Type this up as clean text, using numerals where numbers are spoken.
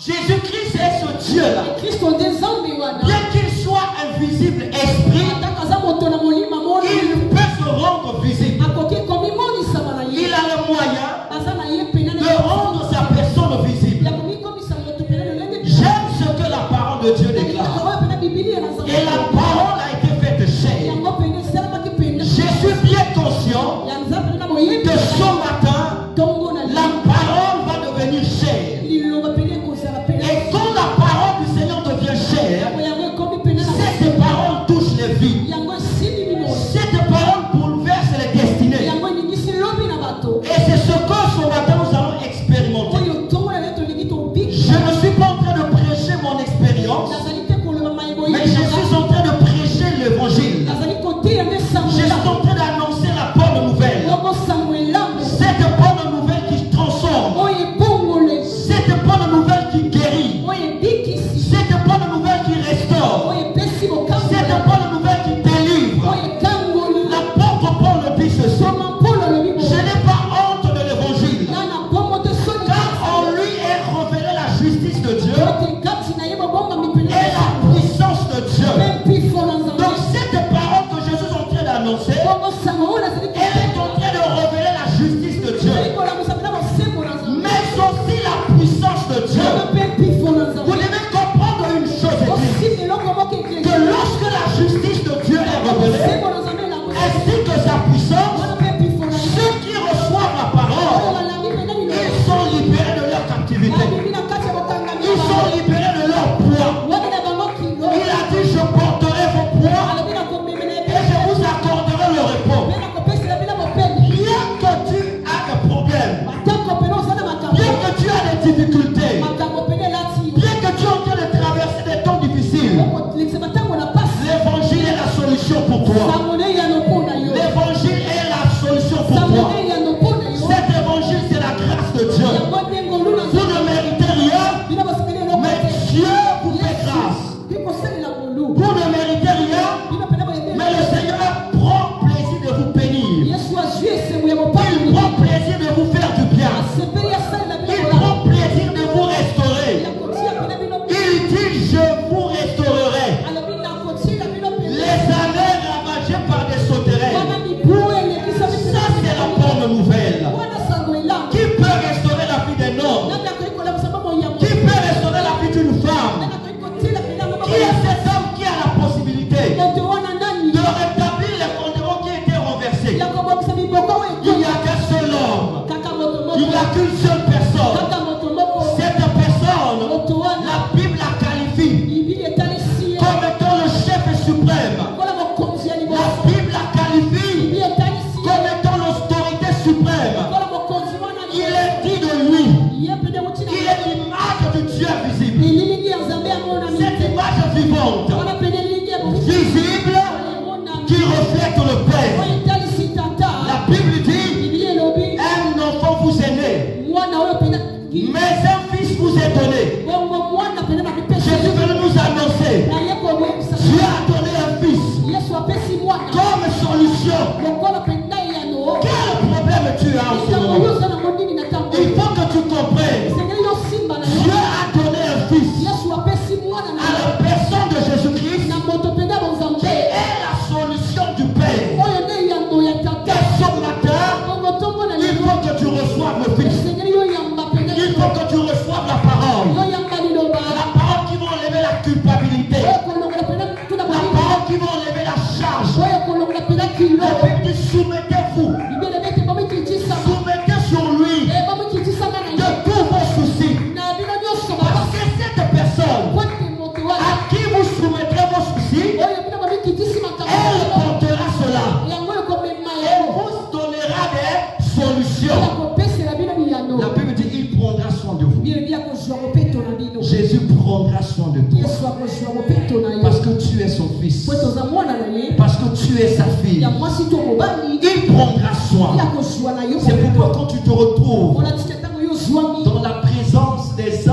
Jésus-Christ est ce Dieu-là. Bien qu'il soit invisible esprit, il peut se rendre visible. Il a le moyen de rendre sa personne visible. J'aime ce que la parole de Dieu déclare. Et la parole a été faite chair. Je suis bien conscient que ce matin, la parole va devenir chair. Et quand la parole du Seigneur devient chair, cette parole touche les vies. Cette parole bouleverse les destinées. Et c'est ce que ce matin nous allons expérimenter. Je ne suis pas en train de prêcher mon expérience, mais je suis en train de prêcher l'évangile. Je suis en train d'annoncer la bonne nouvelle. Cette bonne nouvelle qui transforme. Cette bonne nouvelle qui guérit. Cette bonne nouvelle qui restaure. Cette bonne nouvelle qui délivre. L'apôtre Paul dit ceci. Je n'ai pas honte de l'évangile. Car en lui est révélée la justice de Dieu et la puissance de Dieu. Donc cette parole que je suis en train d'annoncer, elle est en train de révéler la justice de Dieu, mais aussi la puissance de Dieu. Vous devez comprendre une chose, que lorsque la justice de Dieu est révélée, ainsi que sa puissance, ceux qui reçoivent la parole, ils sont libérés de leur captivité. Ils sont libérés de leur poids. Il a dit, je porterai vos poids et je vous accorderai le repos. Bien que tu as des problèmes, bien que tu as des difficultés, bien que tu es en train de traverser des temps difficiles, l'évangile est la solution pour toi. L'évangile est la solution pour toi. Cet évangile, c'est la grâce de Dieu. Vous ne méritez rien, mais Dieu vous fait grâce. Vous ne méritez rien, mais le Seigneur prend plaisir de vous bénir. Il prend plaisir de vous faire du bien. Il prend plaisir de vous restaurer. Il dit, je vous restaurerai les années ravagées par des sauterelles. Ça, c'est la bonne nouvelle. Qui peut restaurer la vie d'un homme? Qui peut restaurer la vie d'une femme? Qui est cet homme qui a la possibilité de rétablir les fondements qui étaient renversés? Il n'y a qu'un seul homme. Il n'y a qu'une seule personne. Cette personne, la Bible la qualifie comme étant le chef suprême. La Bible la qualifie comme étant l'autorité suprême. Il est dit de lui, il est l'image du Dieu visible. Cette image vivante, visible, qui reflète le Père. La Bible dit, un enfant vous est né, mais un fils vous est donné. Jésus veut nous annoncer, Dieu a donné un fils comme solution. Quel problème tu as en ce moment? Il faut que tu comprennes. Dieu a donné un fils à la personne de Jésus-Christ qui est la solution du Père. Et ce matin, il faut que tu reçoives le fils. Il faut que tu reçoives la parole. La parole qui va enlever la culpabilité. La parole qui va enlever la charge. La Bible dit, soumettez-vous. Soumettez sur lui de tous vos soucis. Parce que cette personne à qui vous soumettrez vos soucis, elle portera cela. Elle vous donnera des solutions. La Bible dit, il prendra soin de vous. Jésus prendra soin de toi. Parce que tu es son fils. Parce que tu es sa fille. Il prendra soin. C'est pourquoi quand tu te retrouves dans la présence des